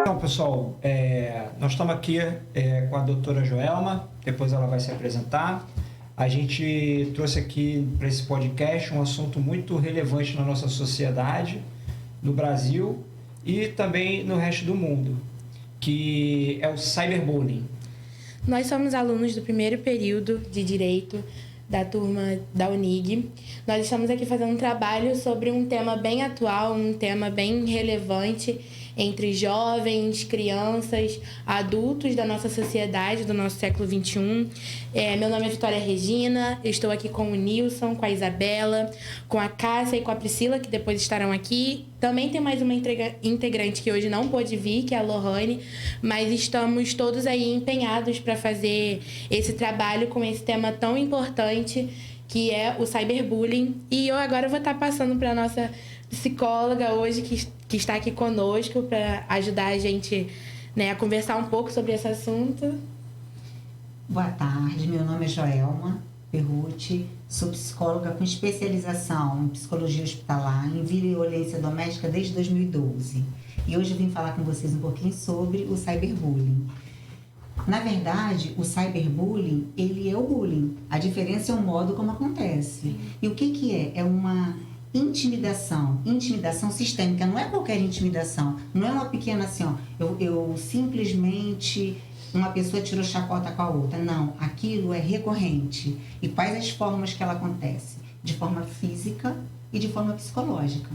Então, pessoal, nós estamos aqui com a doutora Joelma, depois ela vai se apresentar. A gente trouxe aqui para esse podcast um assunto muito relevante na nossa sociedade, no Brasil e também no resto do mundo, que é o cyberbullying. Nós somos alunos do primeiro período de Direito da turma da UNIG. Nós estamos aqui fazendo um trabalho sobre um tema bem atual, um tema bem relevante entre jovens, crianças, adultos da nossa sociedade, do nosso século XXI. Meu nome é Vitória Regina, eu estou aqui com o Nilson, com a Isabela, com a Cássia e com a Priscila, que depois estarão aqui. Também tem mais uma integrante que hoje não pôde vir, que é a Lohane, mas estamos todos aí empenhados para fazer esse trabalho com esse tema tão importante, que é o cyberbullying. E eu agora vou estar passando para a nossa psicóloga hoje, que está aqui conosco para ajudar a gente, a conversar um pouco sobre esse assunto. Boa tarde, meu nome é Joelma Perrucci, sou psicóloga com especialização em psicologia hospitalar em violência doméstica desde 2012. E hoje eu vim falar com vocês um pouquinho sobre o cyberbullying. Na verdade, o cyberbullying, ele é o bullying. A diferença é o modo como acontece. E o que é? É uma intimidação sistêmica. Não é qualquer intimidação. Não é uma pequena assim, eu simplesmente... uma pessoa tirou chacota com a outra. Não, aquilo é recorrente. E quais as formas que ela acontece? De forma física e de forma psicológica.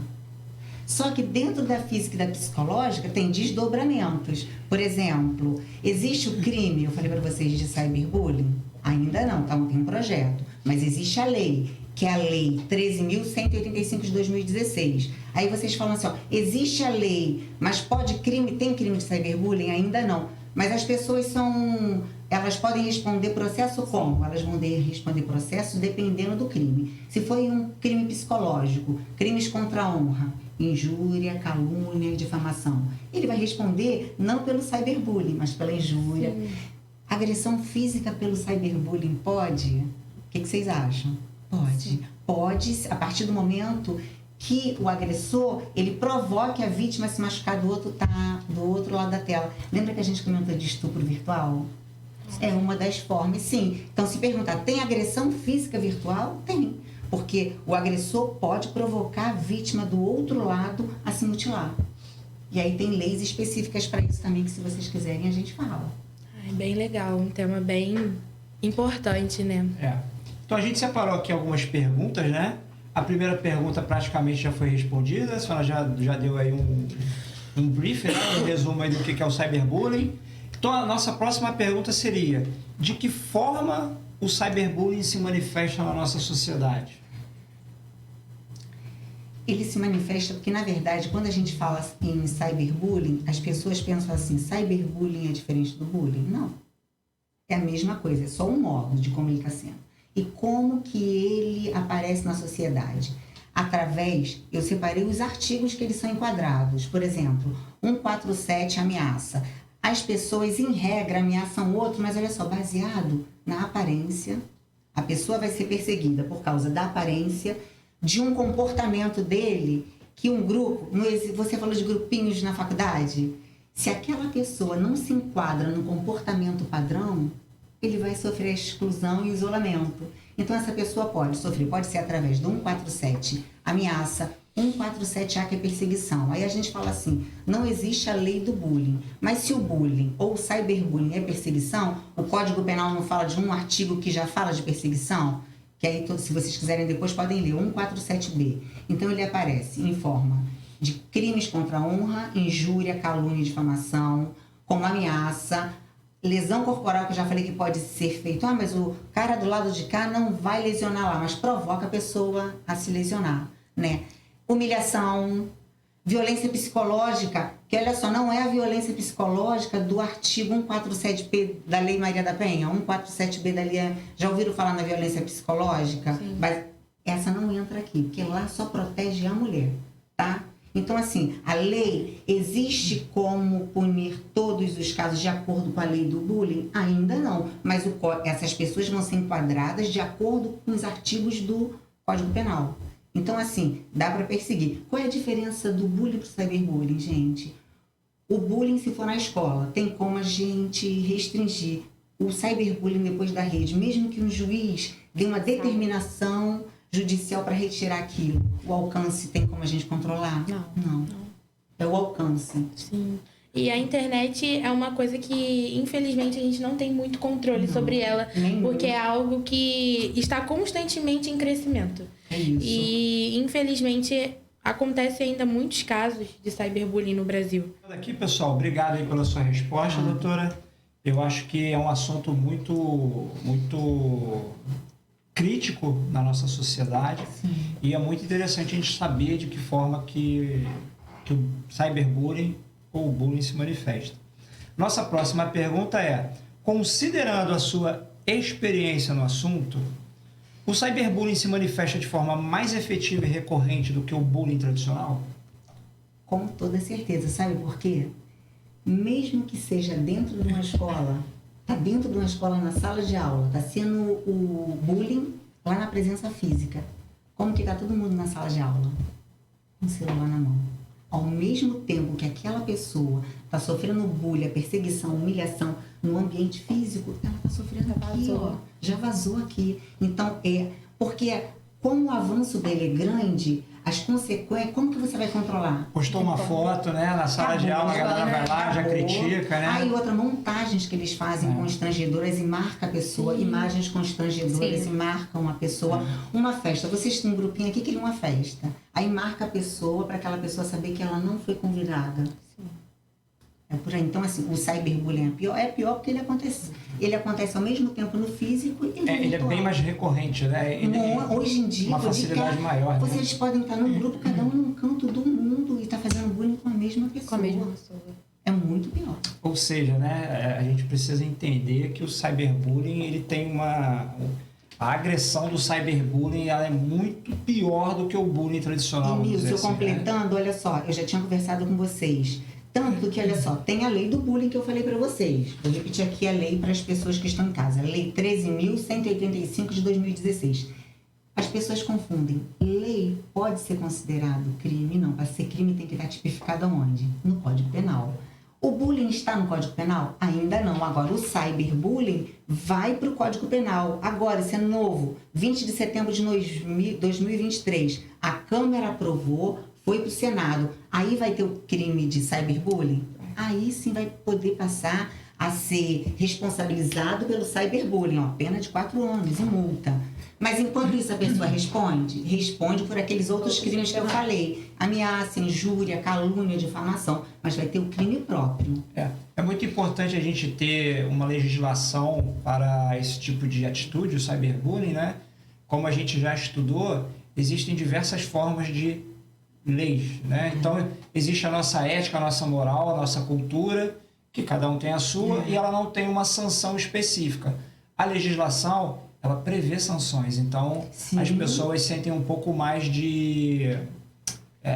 Só que dentro da física e da psicológica tem desdobramentos. Por exemplo, existe o crime, eu falei para vocês, de cyberbullying? Ainda não, então tem um projeto. Mas existe a lei, que é a Lei 13.185 de 2016. Aí vocês falam assim, existe a lei, mas tem crime de cyberbullying? Ainda não. Mas as pessoas elas podem responder processo como? Elas vão responder processo dependendo do crime. Se foi um crime psicológico, crimes contra a honra, injúria, calúnia, difamação, ele vai responder não pelo cyberbullying, mas pela injúria. Sim. Agressão física pelo cyberbullying pode? O que vocês acham? Pode. Sim. Pode, a partir do momento que o agressor, ele provoque a vítima a se machucar do outro lado da tela. Lembra que a gente comentou de estupro virtual? É uma das formas, sim. Então, se perguntar, tem agressão física virtual? Tem. Porque o agressor pode provocar a vítima do outro lado a se mutilar. E aí tem leis específicas para isso também, que se vocês quiserem, a gente fala. É bem legal, um tema bem importante, né? Então, a gente separou aqui algumas perguntas, né? A primeira pergunta praticamente já foi respondida, a senhora já deu aí um brief, um resumo aí do que é o cyberbullying. Então, a nossa próxima pergunta seria, de que forma o cyberbullying se manifesta na nossa sociedade? Ele se manifesta porque, na verdade, quando a gente fala em cyberbullying, as pessoas pensam assim, cyberbullying é diferente do bullying? Não. É a mesma coisa, é só um modo de como ele está sendo. E como que ele aparece na sociedade? Eu separei os artigos que eles são enquadrados. Por exemplo, 147, ameaça. As pessoas, em regra, ameaçam o outro, mas olha só, baseado na aparência, a pessoa vai ser perseguida por causa da aparência, de um comportamento dele, que um grupo, você falou de grupinhos na faculdade, se aquela pessoa não se enquadra no comportamento padrão, ele vai sofrer exclusão e isolamento. Então, essa pessoa pode ser através do 147, ameaça, 147A, que é perseguição. Aí a gente fala assim, não existe a lei do bullying. Mas se o bullying ou o cyberbullying é perseguição, o Código Penal não fala de um artigo que já fala de perseguição? Que aí, se vocês quiserem depois, podem ler, 147B. Então, ele aparece em forma de crimes contra a honra, injúria, calúnia e difamação, como ameaça, lesão corporal, que eu já falei que pode ser feito. Mas o cara do lado de cá não vai lesionar lá, mas provoca a pessoa a se lesionar, né? Humilhação, violência psicológica, que olha só, não é a violência psicológica do artigo 147B da Lei Maria da Penha, 147B da Lei... Já ouviram falar na violência psicológica? Sim. Mas essa não entra aqui, porque lá só protege a mulher, tá? Então, assim, a lei existe como punir todos os casos de acordo com a lei do bullying? Ainda não, mas essas pessoas vão ser enquadradas de acordo com os artigos do Código Penal. Então, assim, dá para perseguir. Qual é a diferença do bullying para o cyberbullying, gente? O bullying, se for na escola, tem como a gente restringir o cyberbullying depois da rede, mesmo que um juiz dê uma determinação judicial para retirar aquilo. O alcance tem como a gente controlar? Não. É o alcance. Sim. E a internet é uma coisa que, infelizmente, a gente não tem muito controle sobre ela, porque é algo que está constantemente em crescimento. É isso. E, infelizmente, acontece ainda muitos casos de cyberbullying no Brasil. Aqui, pessoal, obrigado aí pela sua resposta, doutora. Eu acho que é um assunto muito crítico na nossa sociedade. Sim. E é muito interessante a gente saber de que forma que o cyberbullying ou o bullying se manifesta. Nossa próxima pergunta é: considerando a sua experiência no assunto, o cyberbullying se manifesta de forma mais efetiva e recorrente do que o bullying tradicional? Com toda certeza. Sabe por quê? Mesmo que seja dentro de uma escola, está dentro de uma escola na sala de aula, está sendo o bullying lá na presença física. Como que está todo mundo na sala de aula? Com o celular na mão. Ao mesmo tempo que aquela pessoa está sofrendo bullying, a perseguição, humilhação no ambiente físico, ela está sofrendo aqui, ó. Já vazou aqui. Então, porque como o avanço dele é grande, as consequências, como que você vai controlar? Postou uma foto, né? Na sala de aula, a galera vai lá, já critica, né? Aí outra, montagens que eles fazem constrangedoras e marca a pessoa, imagens constrangedoras e marcam a pessoa. Uma festa, vocês têm um grupinho aqui que queria uma festa. Aí marca a pessoa para aquela pessoa saber que ela não foi convidada. É por aí. Então, assim, o cyberbullying é pior porque ele acontece ao mesmo tempo no físico e no virtual. Ele é bem mais recorrente, né? Hoje em dia, uma facilidade maior. Vocês podem estar num grupo, cada um num canto do mundo e estar fazendo bullying com a mesma pessoa. Com a mesma pessoa. É muito pior. Ou seja, né, a gente precisa entender que o cyberbullying, ele tem a agressão do cyberbullying, ela é muito pior do que o bullying tradicional. E Nilson, assim, completando, olha só, eu já tinha conversado com vocês. Tanto que, olha só, tem a lei do bullying que eu falei para vocês. Vou repetir aqui a lei para as pessoas que estão em casa. A lei 13.185 de 2016. As pessoas confundem. Lei pode ser considerado crime? Não. Para ser crime tem que estar tipificado aonde? No Código Penal. O bullying está no Código Penal? Ainda não. Agora, o cyberbullying vai para o Código Penal. Agora, isso é novo. 20 de setembro de 2023. A Câmara aprovou, foi para o Senado. Aí vai ter o crime de cyberbullying? Aí sim vai poder passar a ser responsabilizado pelo cyberbullying. Ó, pena de 4 anos e multa. Mas enquanto isso a pessoa responde por aqueles outros crimes que eu falei. Ameaça, injúria, calúnia, difamação. Mas vai ter o crime próprio. É muito importante a gente ter uma legislação para esse tipo de atitude, o cyberbullying, né? Como a gente já estudou, existem diversas formas de leis, né? Então, existe a nossa ética, a nossa moral, a nossa cultura, que cada um tem a sua, e ela não tem uma sanção específica. A legislação, ela prevê sanções, então as pessoas sentem um pouco mais de...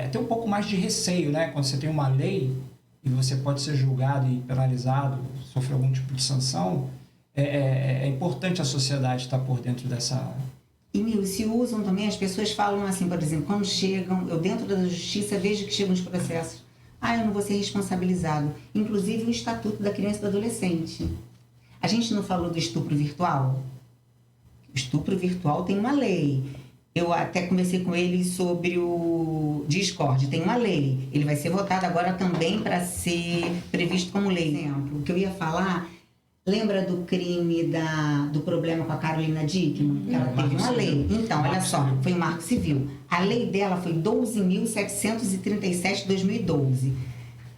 tem um pouco mais de receio, né? Quando você tem uma lei e você pode ser julgado e penalizado, sofrer algum tipo de sanção, é importante a sociedade estar por dentro dessa... E se usam também, as pessoas falam assim, por exemplo, quando chegam, eu dentro da justiça vejo que chegam os processos, eu não vou ser responsabilizado. Inclusive o Estatuto da Criança e do Adolescente. A gente não falou do estupro virtual? O estupro virtual tem uma lei. Eu até conversei com ele sobre o Discord, tem uma lei. Ele vai ser votado agora também para ser previsto como lei. Por exemplo, o que eu ia falar... Lembra do crime do problema com a Carolina Dickmann? Ela teve uma lei. Então, olha só, foi um marco civil. A lei dela foi 12.737 de 2012.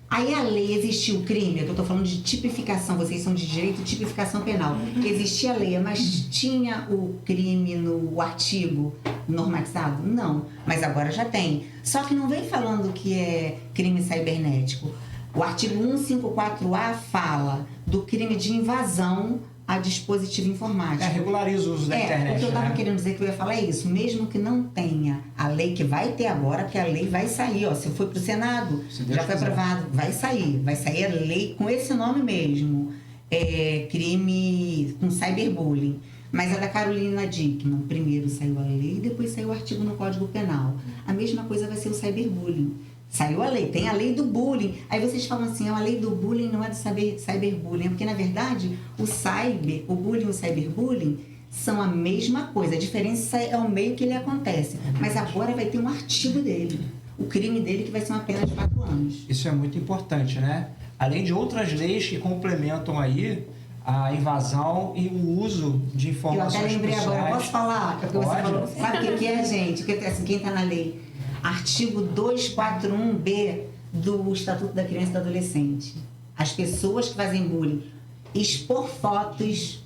Aí a lei, existia o crime, que eu estou falando de tipificação, vocês são de direito de tipificação penal. Existia a lei, mas tinha o crime no artigo normatizado? Não, mas agora já tem. Só que não vem falando que é crime cibernético. O artigo 154A fala do crime de invasão a dispositivo informático. Regulariza o uso da internet. O que eu estava querendo dizer que eu ia falar é isso. Mesmo que não tenha a lei, que vai ter agora, porque a lei vai sair. Ó, se foi para o Senado, já foi aprovado, vai sair. Vai sair a lei com esse nome mesmo. Crime com cyberbullying. Mas a da Carolina Dickmann, primeiro saiu a lei, depois saiu o artigo no Código Penal. A mesma coisa vai ser o cyberbullying. Saiu a lei, tem a lei do bullying. Aí vocês falam assim, a lei do bullying não é do cyberbullying, porque na verdade o bullying e o cyberbullying são a mesma coisa. A diferença é o meio que ele acontece. Mas agora vai ter um artigo dele, o crime dele, que vai ser uma pena de 4 anos. Isso é muito importante, né? Além de outras leis que complementam aí a invasão e o uso de informações pessoais. Eu até lembrei agora, posso falar? Porque você falou, sabe o que é, gente? Porque, assim, quem está na lei? Artigo 241B do Estatuto da Criança e do Adolescente. As pessoas que fazem bullying, expor fotos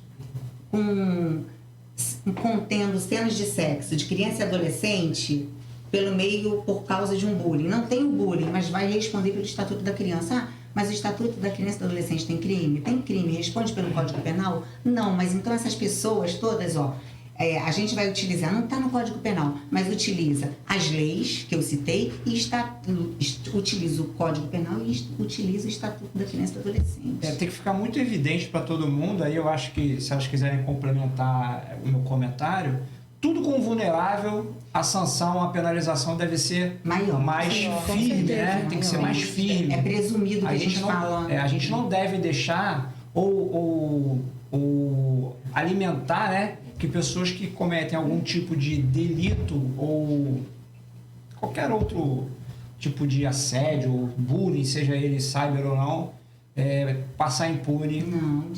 contendo cenas de sexo de criança e adolescente pelo meio por causa de um bullying. Não tem o bullying, mas vai responder pelo Estatuto da Criança. Mas o Estatuto da Criança e do Adolescente tem crime? Tem crime. Responde pelo Código Penal? Não, mas então essas pessoas todas, a gente vai utilizar, não está no Código Penal, mas utiliza as leis que eu citei e utiliza o Código Penal e utiliza o Estatuto da Criança e do Adolescente. Tem que ficar muito evidente para todo mundo. Aí eu acho que, se elas quiserem complementar o meu comentário, tudo com vulnerável, a sanção, a penalização deve ser mais firme, né? Tem que ser mais firme. É presumido que a gente fala. A gente não deve deixar ou alimentar, né, que pessoas que cometem algum tipo de delito ou qualquer outro tipo de assédio, bullying, seja ele cyber ou não, passar impune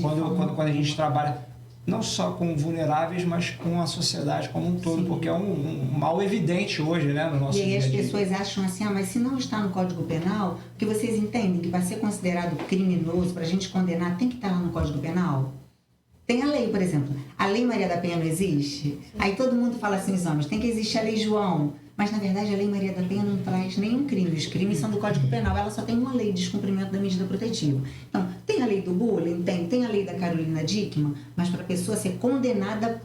quando a gente trabalha não só com vulneráveis, mas com a sociedade como um todo. Sim. Porque é um mal evidente hoje, né, no nosso dia a dia. E aí as pessoas acham assim, mas se não está no Código Penal, porque vocês entendem que para ser considerado criminoso, para a gente condenar, tem que estar lá no Código Penal? Tem a lei, por exemplo. A Lei Maria da Penha não existe? Aí todo mundo fala assim, os homens, tem que existir a Lei João. Mas, na verdade, a Lei Maria da Penha não traz nenhum crime. Os crimes são do Código Penal. Ela só tem uma lei de descumprimento da medida protetiva. Então, tem a lei do bullying? Tem a lei da Carolina Dickmann, mas para a pessoa ser condenada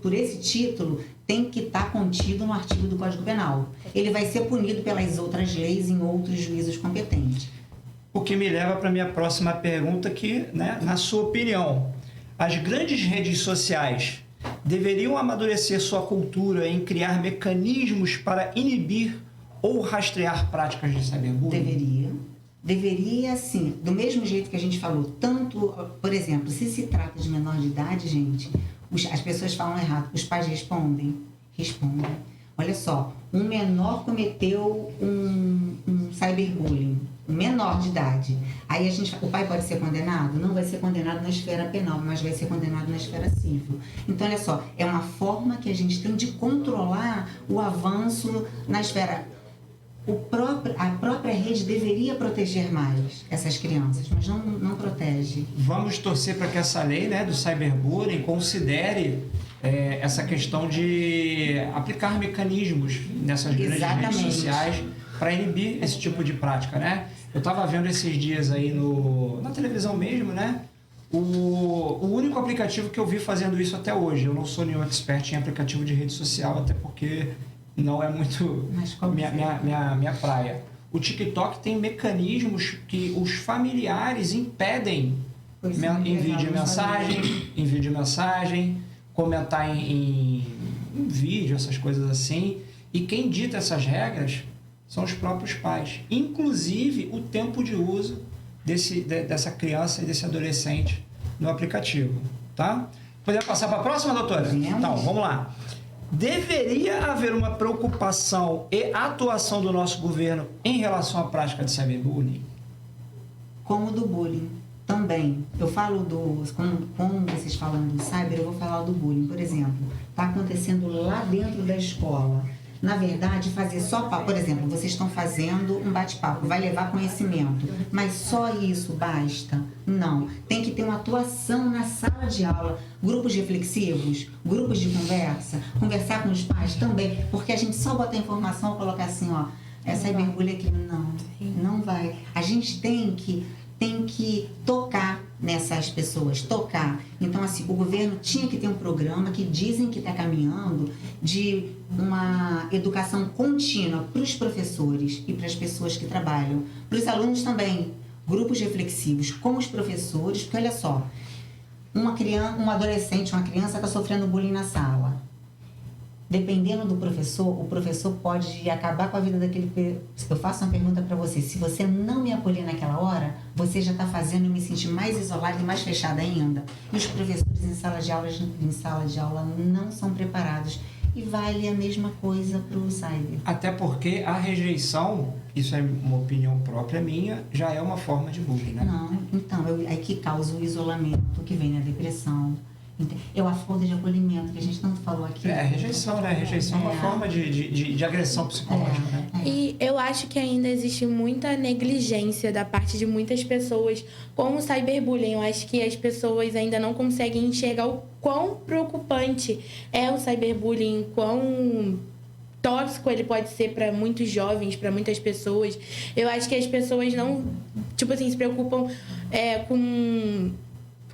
por esse título, tem que estar contido no artigo do Código Penal. Ele vai ser punido pelas outras leis em outros juízos competentes. O que me leva para a minha próxima pergunta, que, né, na sua opinião, as grandes redes sociais deveriam amadurecer sua cultura em criar mecanismos para inibir ou rastrear práticas de cyberbullying? Deveria, sim. Do mesmo jeito que a gente falou, tanto, por exemplo, se trata de menor de idade, gente, as pessoas falam errado, os pais respondem. Olha só, um menor cometeu um cyberbullying, um menor de idade. Aí o pai pode ser condenado? Não vai ser condenado na esfera penal, mas vai ser condenado na esfera civil. Então, olha só, é uma forma que a gente tem de controlar o avanço na esfera. A própria rede deveria proteger mais essas crianças, mas não protege. Vamos torcer para que essa lei, né, do cyberbullying considere essa questão de aplicar mecanismos nessas grandes redes sociais para inibir esse tipo de prática, né? Eu estava vendo esses dias aí na televisão mesmo, né? O único aplicativo que eu vi fazendo isso até hoje. Eu não sou nenhum expert em aplicativo de rede social, até porque não é muito minha praia. O TikTok tem mecanismos que os familiares impedem envio de mensagem, comentar em vídeo, essas coisas assim. E quem dita essas regras são os próprios pais. Inclusive o tempo de uso dessa criança e desse adolescente no aplicativo. Tá? Podemos passar para a próxima, doutora? Então, vamos lá. Deveria haver uma preocupação e atuação do nosso governo em relação à prática de cyberbullying? Como do bullying também. Eu falo como vocês falam do cyber, eu vou falar do bullying. Por exemplo, está acontecendo lá dentro da escola. Na verdade, fazer só papo, por exemplo, vocês estão fazendo um bate-papo, vai levar conhecimento, mas só isso basta? Não. Tem que ter uma atuação na sala de aula, grupos reflexivos, grupos de conversar com os pais também, porque a gente só bota a informação e colocar assim, cyberbullying aqui, não vai. A gente tem que tocar nessas pessoas, tocar. Então, assim, o governo tinha que ter um programa que dizem que está caminhando de uma educação contínua para os professores e para as pessoas que trabalham, para os alunos também, grupos reflexivos com os professores, porque olha só, uma criança está sofrendo bullying na sala. Dependendo do professor, o professor pode acabar com a vida daquele... Eu faço uma pergunta para você. Se você não me acolher naquela hora, você já está fazendo eu me sentir mais isolada e mais fechada ainda. E os professores em sala de aula não são preparados. E vale a mesma coisa para o cyber. Até porque a rejeição, isso é uma opinião própria minha, já é uma forma de bullying, né? Não, então, é que causa o isolamento, que vem a depressão. É a falta de acolhimento, que a gente tanto falou aqui. É, rejeição, né? Rejeição é uma forma de agressão psicológica, né? E eu acho que ainda existe muita negligência da parte de muitas pessoas com o cyberbullying. Eu acho que as pessoas ainda não conseguem enxergar o quão preocupante é o cyberbullying, quão tóxico ele pode ser para muitos jovens, para muitas pessoas. Eu acho que as pessoas não, tipo assim, se preocupam com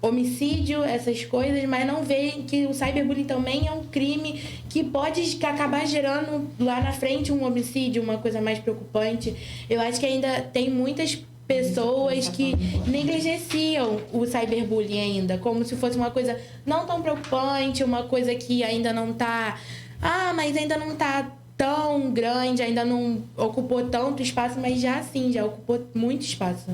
homicídio, essas coisas, mas não veem que o cyberbullying também é um crime que pode acabar gerando lá na frente um homicídio, uma coisa mais preocupante. Eu acho que ainda tem muitas pessoas que negligenciam o cyberbullying ainda, como se fosse uma coisa não tão preocupante, uma coisa que ainda não tá... mas ainda não tá tão grande, ainda não ocupou tanto espaço, mas já sim, já ocupou muito espaço.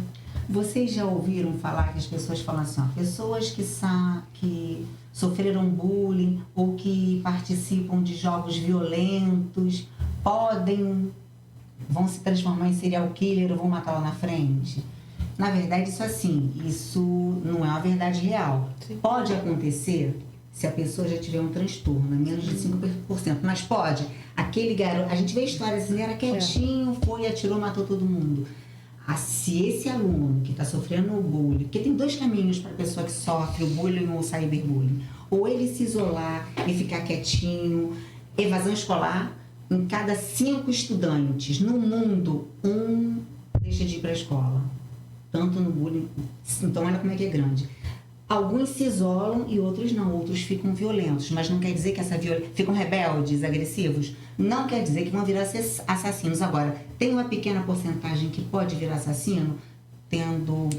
Vocês já ouviram falar que as pessoas falam assim, pessoas que sofreram bullying ou que participam de jogos violentos vão se transformar em serial killer ou vão matar lá na frente? Na verdade, isso não é uma verdade real. Sim. Pode acontecer se a pessoa já tiver um transtorno, menos de 5%, mas pode. Aquele garoto, a gente vê histórias assim, ele era quietinho, foi, atirou, matou todo mundo. Se esse aluno que está sofrendo o bullying, porque tem 2 caminhos para a pessoa que sofre o bullying ou o cyberbullying, ou ele se isolar e ficar quietinho, evasão escolar, em cada 5 estudantes no mundo, 1 deixa de ir para a escola, tanto no bullying, então olha como é que é grande. Alguns se isolam e outros não, outros ficam violentos, mas não quer dizer que ficam rebeldes, agressivos, não quer dizer que vão virar assassinos. Agora, tem uma pequena porcentagem que pode virar assassino,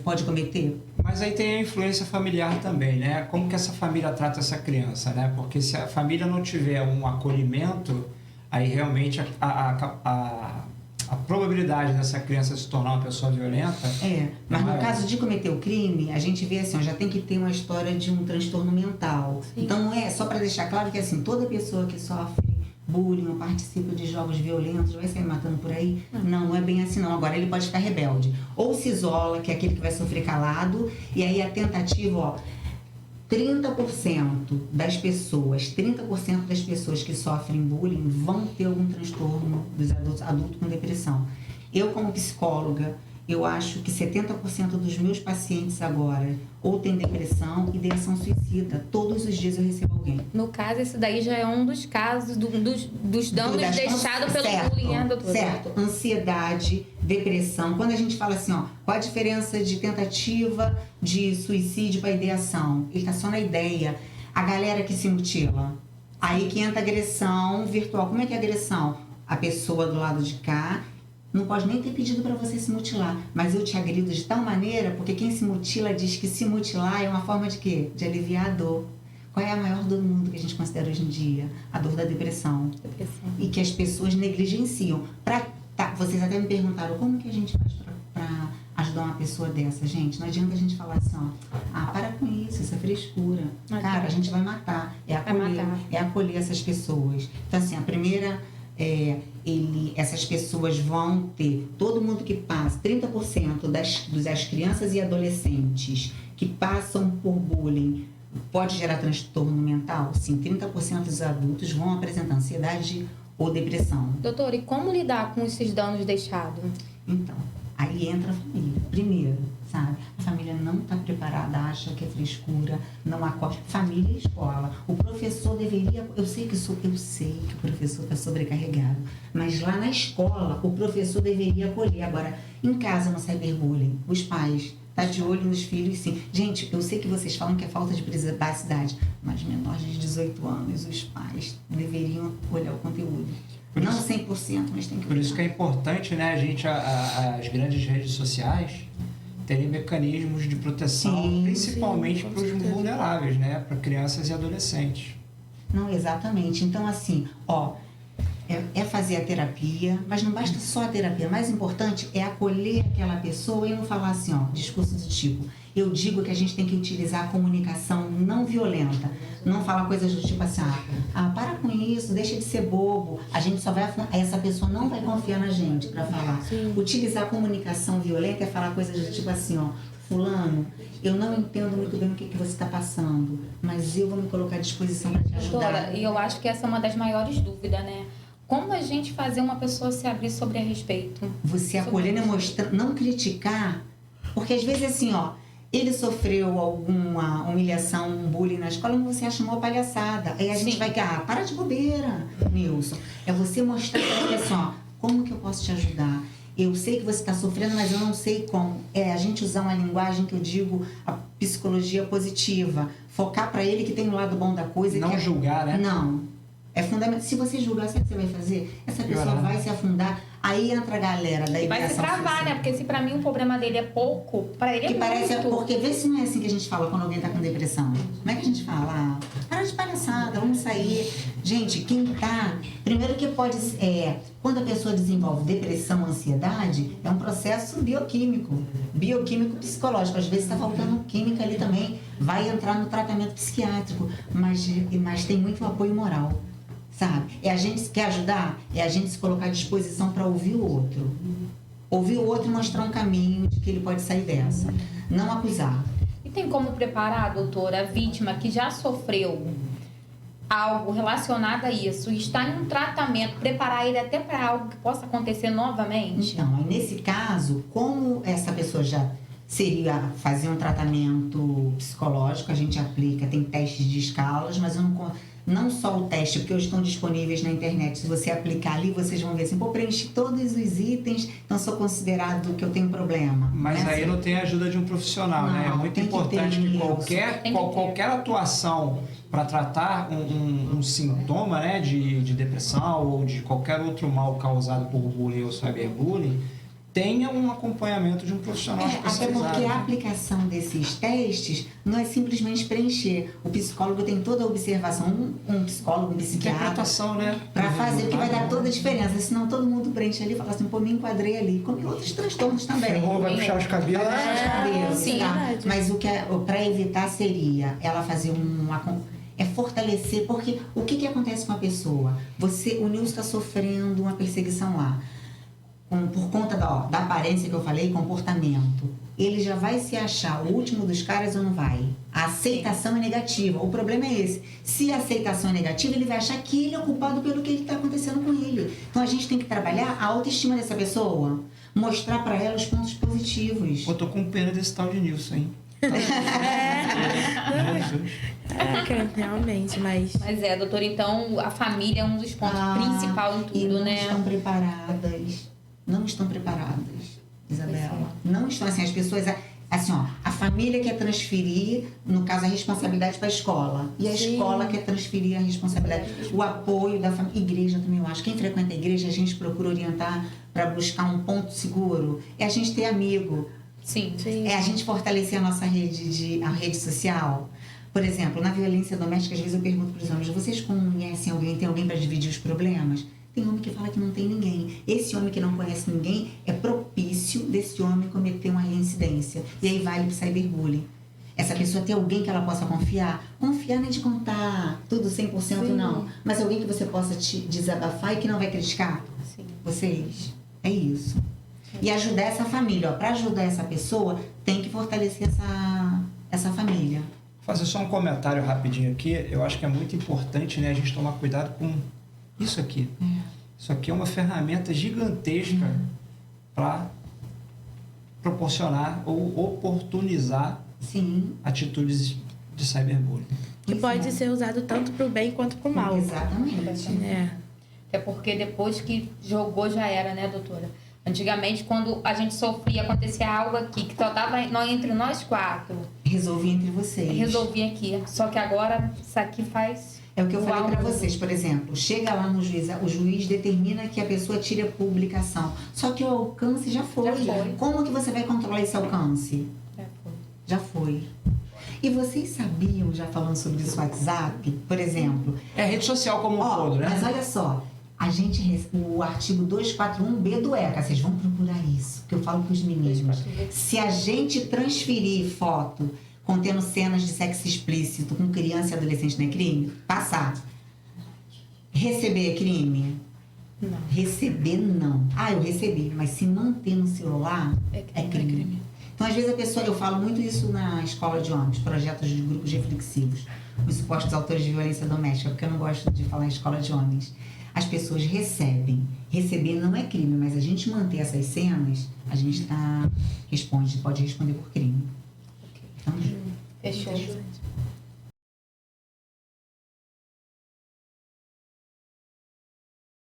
pode cometer? Mas aí tem a influência familiar também, né? Como que essa família trata essa criança, né? Porque se a família não tiver um acolhimento, aí realmente a probabilidade dessa criança se tornar uma pessoa violenta... mas no caso de cometer o crime, a gente vê assim, já tem que ter uma história de um transtorno mental. Sim. Então, não é só para deixar claro que assim, toda pessoa que sofre bullying ou participa de jogos violentos vai sair matando por aí? Não é bem assim não. Agora ele pode ficar rebelde. Ou se isola, que é aquele que vai sofrer calado, e aí a tentativa, 30% das pessoas que sofrem bullying vão ter algum transtorno dos adultos com depressão. Eu, como psicóloga, eu acho que 70% dos meus pacientes agora ou tem depressão, ideação suicida. Todos os dias eu recebo alguém. No caso, esse daí já é um dos casos dos danos deixados pelo bullying, né, doutora? Certo. Ansiedade, depressão. Quando a gente fala assim, qual a diferença de tentativa de suicídio para ideação? Ele está só na ideia. A galera que se mutila. Aí que entra a agressão virtual. Como é que é a agressão? A pessoa do lado de cá não pode nem ter pedido para você se mutilar, mas eu te agrido de tal maneira, porque quem se mutila diz que se mutilar é uma forma de quê? De aliviar a dor. Qual é a maior dor do mundo que a gente considera hoje em dia? A dor da depressão. E que as pessoas negligenciam. Vocês até me perguntaram, como que a gente faz para ajudar uma pessoa dessa? Gente, não adianta a gente falar assim, para com isso é frescura. Cara, a gente vai matar. É acolher essas pessoas. Então, assim, a primeira... essas pessoas vão ter, todo mundo que passa, 30% das crianças e adolescentes que passam por bullying pode gerar transtorno mental? Sim, 30% dos adultos vão apresentar ansiedade ou depressão. Doutora, e como lidar com esses danos deixados? Então, aí entra a família. Primeiro, sabe? A família não está preparada, acha que é frescura, não acolhe. Família e escola. O professor deveria... Eu sei que o professor está sobrecarregado, mas lá na escola, o professor deveria acolher. Agora, em casa, no cyberbullying, os pais... Tá de olho nos filhos, sim. Gente, eu sei que vocês falam que é falta de privacidade, mas menores de 18 anos, os pais deveriam olhar o conteúdo. Não 100%, mas tem que olhar. Por isso que é importante, né, as grandes redes sociais terem mecanismos de proteção, principalmente para os vulneráveis, né, para crianças e adolescentes. Não, exatamente. Então, assim, é fazer a terapia, mas não basta só a terapia. O mais importante é acolher aquela pessoa e não falar assim, discurso do tipo, eu digo que a gente tem que utilizar a comunicação não violenta. Não falar coisas do tipo assim, para com isso, deixa de ser bobo. A gente só vai... Essa pessoa não vai confiar na gente para falar. Sim. Utilizar a comunicação violenta é falar coisas do tipo assim, fulano, eu não entendo muito bem o que você está passando, mas eu vou me colocar à disposição para te ajudar. Doutora, e eu acho que essa é uma das maiores dúvidas, né? Como a gente fazer uma pessoa se abrir sobre a respeito? Você acolhendo e mostrando, não criticar, porque às vezes assim, ele sofreu alguma humilhação, um bullying na escola, mas você acha uma palhaçada. Aí a gente vai para de bobeira, Nilson. É você mostrar para ele assim, como que eu posso te ajudar? Eu sei que você está sofrendo, mas eu não sei como. A gente usar uma linguagem que eu digo, a psicologia positiva. Focar para ele que tem um lado bom da coisa. Não julgar, né? Não. É fundamental. Se você julgar, sabe o que você vai fazer? Essa pessoa vai se afundar. Aí entra a galera da educação vai se travar, social. Né? Porque se pra mim o problema dele é pouco, pra ele é que muito. Parece, porque vê se não é assim que a gente fala quando alguém tá com depressão. Como é que a gente fala? Para de palhaçada, vamos sair. Gente, quem tá... Primeiro que pode... quando a pessoa desenvolve depressão, ansiedade, é um processo bioquímico psicológico. Às vezes tá faltando química ali também. Vai entrar no tratamento psiquiátrico. Mas tem muito apoio moral. Sabe? A gente quer ajudar, a gente se colocar à disposição para ouvir o outro. Ouvir o outro e mostrar um caminho de que ele pode sair dessa. Não acusar. E tem como preparar, doutora, a vítima que já sofreu algo relacionado a isso e está em um tratamento, preparar ele até para algo que possa acontecer novamente? Então, aí nesse caso, como essa pessoa já seria fazer um tratamento psicológico, a gente aplica, tem testes de escalas, mas eu não só o teste, porque hoje estão disponíveis na internet. Se você aplicar ali, vocês vão ver assim, preenchi todos os itens, então sou considerado que eu tenho problema. Mas aí não tem a ajuda de um profissional, né? É muito importante que qualquer atuação para tratar um sintoma, né, de depressão ou de qualquer outro mal causado por bullying ou cyberbullying, tenha um acompanhamento de um profissional especializado. Até porque a aplicação desses testes não é simplesmente preencher. O psicólogo tem toda a observação, um psicólogo, um psiquiatra. Interpretação, né? Para fazer, que vai dar toda a diferença. Senão todo mundo preenche ali e fala assim, me enquadrei ali. Como em outros transtornos também. Vai puxar os cabelos. Vai puxar os cabelos, sim, tá? Mas para evitar seria ela fazer fortalecer, porque o que acontece com a pessoa? O Nilson está sofrendo uma perseguição lá. Por conta da aparência que eu falei, comportamento, ele já vai se achar o último dos caras ou não vai? A aceitação é negativa. O problema é esse. Se a aceitação é negativa, ele vai achar que ele é o culpado pelo que está acontecendo com ele. Então a gente tem que trabalhar a autoestima dessa pessoa, mostrar para ela os pontos positivos. Eu tô com pena desse tal de Nilson, hein? Realmente, mas... Mas doutora, então a família é um dos pontos principais em tudo, e não né? Não estão preparadas, Isabela. Não estão, assim, as pessoas... Assim, a família quer transferir, no caso, a responsabilidade para a escola. E a escola quer transferir a responsabilidade. O apoio da família. Igreja também, eu acho. Quem frequenta a igreja, a gente procura orientar para buscar um ponto seguro. É a gente ter amigo. Sim. É a gente fortalecer a nossa rede social. Por exemplo, na violência doméstica, às vezes eu pergunto para os homens, vocês conhecem alguém, tem alguém para dividir os problemas? Tem homem que fala que não tem ninguém. Esse homem que não conhece ninguém é propício desse homem cometer uma reincidência. E aí vale para o cyberbullying. Essa pessoa tem alguém que ela possa confiar. Confiar não é de contar tudo 100% não. Mas alguém que você possa te desabafar e que não vai criticar. Sim. Vocês. É isso. E ajudar essa família. Para ajudar essa pessoa, tem que fortalecer essa família. Vou fazer só um comentário rapidinho aqui. Eu acho que é muito importante, né, a gente tomar cuidado com isso aqui. Isso aqui é uma ferramenta gigantesca para proporcionar ou oportunizar atitudes de cyberbullying. Que pode ser usado tanto para o bem quanto para o mal. Exatamente. Até porque depois que jogou já era, né, doutora? Antigamente, quando a gente sofria, acontecia algo aqui, que só estava entre nós quatro. Resolvia entre vocês. Resolvia aqui. Só que agora, isso aqui faz... É o que eu falei para vocês, por exemplo, chega lá no juiz, o juiz determina que a pessoa tire a publicação. Só que o alcance já foi. Como que você vai controlar esse alcance? Já foi. E vocês sabiam, já falando sobre isso, WhatsApp, por exemplo... É rede social como um todo, né? Mas olha só, o artigo 241B do ECA, vocês vão procurar isso, que eu falo para os meninos. Se a gente transferir foto contendo cenas de sexo explícito com criança e adolescente, não é crime? Passar. Receber é crime? Não. Receber não. Eu recebi, mas se não ter no celular, é crime. Então, às vezes a pessoa, eu falo muito isso na escola de homens, projetos de grupos reflexivos, os supostos autores de violência doméstica, porque eu não gosto de falar em escola de homens. As pessoas recebem. Receber não é crime, mas a gente manter essas cenas, a gente pode responder por crime. Fechou.